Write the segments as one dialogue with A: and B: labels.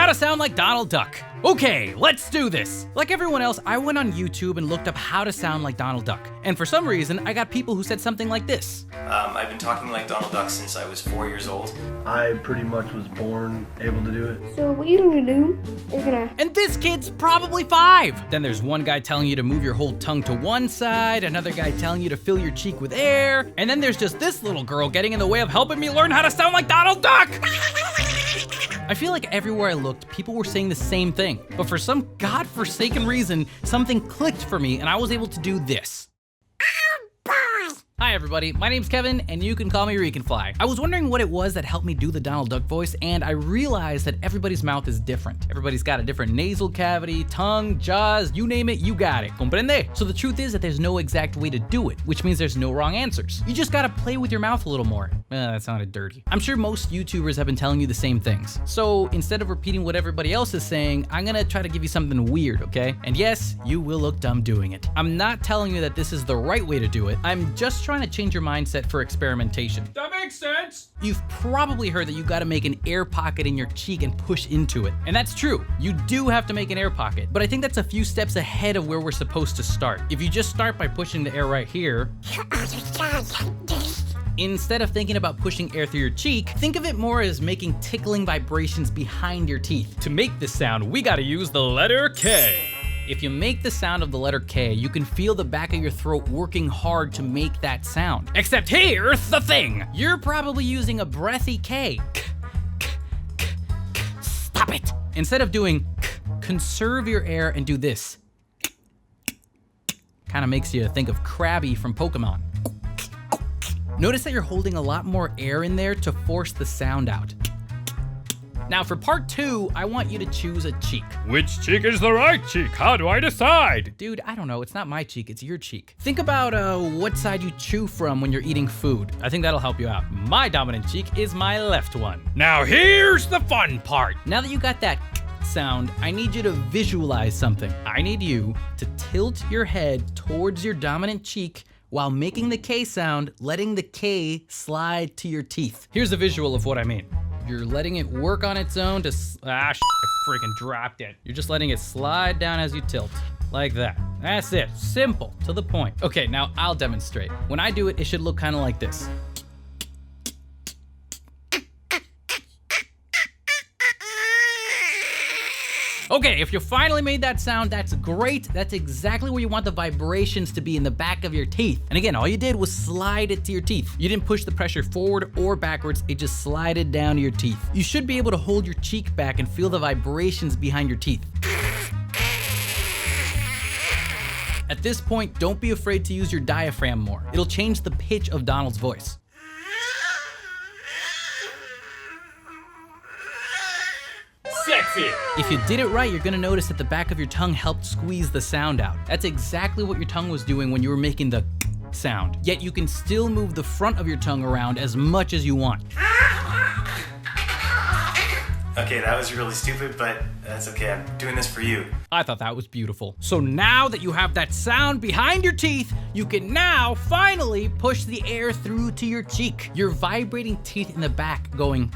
A: to sound like Donald Duck. Okay, let's do this. Like everyone else, I went on YouTube and looked up how to sound like Donald Duck. And for some reason, I got people who said something like this.
B: I've been talking like Donald Duck since I was 4 years old.
C: I pretty much was born able to do it.
D: So what you're gonna do is
A: And this kid's probably 5. Then there's one guy telling you to move your whole tongue to one side, another guy telling you to fill your cheek with air, and then there's just this little girl getting in the way of helping me learn how to sound like Donald Duck. I feel like everywhere I looked, people were saying the same thing, but for some godforsaken reason, something clicked for me and I was able to do this. Hi everybody, my name's Kevin, and you can call me RicanFly. I was wondering what it was that helped me do the Donald Duck voice, and I realized that everybody's mouth is different. Everybody's got a different nasal cavity, tongue, jaws, you name it, you got it. Comprende? So the truth is that there's no exact way to do it, which means there's no wrong answers. You just gotta play with your mouth a little more. That sounded dirty. I'm sure most YouTubers have been telling you the same things. So instead of repeating what everybody else is saying, I'm gonna try to give you something weird, okay? And yes, you will look dumb doing it. I'm not telling you that this is the right way to do it. I'm just trying to change your mindset for experimentation.
E: That makes sense.
A: You've probably heard that you gotta make an air pocket in your cheek and push into it. And that's true. You do have to make an air pocket, but I think that's a few steps ahead of where we're supposed to start. If you just start by pushing the air right here, instead of thinking about pushing air through your cheek, think of it more as making tickling vibrations behind your teeth. To make this sound, we gotta use the letter K. If you make the sound of the letter K, you can feel the back of your throat working hard to make that sound. Except here's the thing. You're probably using a breathy K. Stop it. Instead of doing conserve your air and do this. Kind of makes you think of Krabby from Pokemon. Notice that you're holding a lot more air in there to force the sound out. Now for part 2, I want you to choose a cheek.
E: Which cheek is the right cheek? How do I decide?
A: Dude, I don't know, it's not my cheek, it's your cheek. Think about what side you chew from when you're eating food. I think that'll help you out. My dominant cheek is my left one.
E: Now here's the fun part.
A: Now that you got that sound, I need you to visualize something. I need you to tilt your head towards your dominant cheek while making the K sound, letting the K slide to your teeth. Here's a visual of what I mean. You're letting it work on its own to, I freaking dropped it. You're just letting it slide down as you tilt, like that. That's it, simple, to the point. Okay, now I'll demonstrate. When I do it, it should look kind of like this. Okay, if you finally made that sound, that's great. That's exactly where you want the vibrations to be, in the back of your teeth. And again, all you did was slide it to your teeth. You didn't push the pressure forward or backwards, it just slided down to your teeth. You should be able to hold your cheek back and feel the vibrations behind your teeth. At this point, don't be afraid to use your diaphragm more. It'll change the pitch of Donald's voice.
E: Sexy.
A: If you did it right, you're gonna notice that the back of your tongue helped squeeze the sound out. That's exactly what your tongue was doing when you were making the sound. Yet you can still move the front of your tongue around as much as you want.
B: Okay, that was really stupid, but that's okay. I'm doing this for you.
A: I thought that was beautiful. So now that you have that sound behind your teeth, you can now finally push the air through to your cheek. Your vibrating teeth in the back going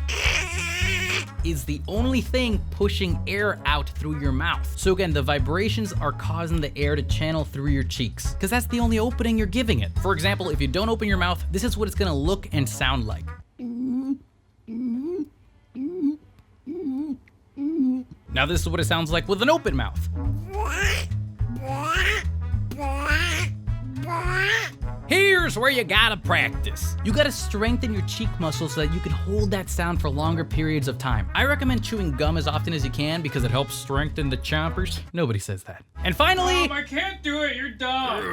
A: is the only thing pushing air out through your mouth. So again, the vibrations are causing the air to channel through your cheeks, because that's the only opening you're giving it. For example, if you don't open your mouth, this is what it's gonna look and sound like. Now this is what it sounds like with an open mouth. Here's where you gotta practice. You gotta strengthen your cheek muscles so that you can hold that sound for longer periods of time. I recommend chewing gum as often as you can because it helps strengthen the chompers. Nobody says that. And finally,
E: I can't do it, you're dumb.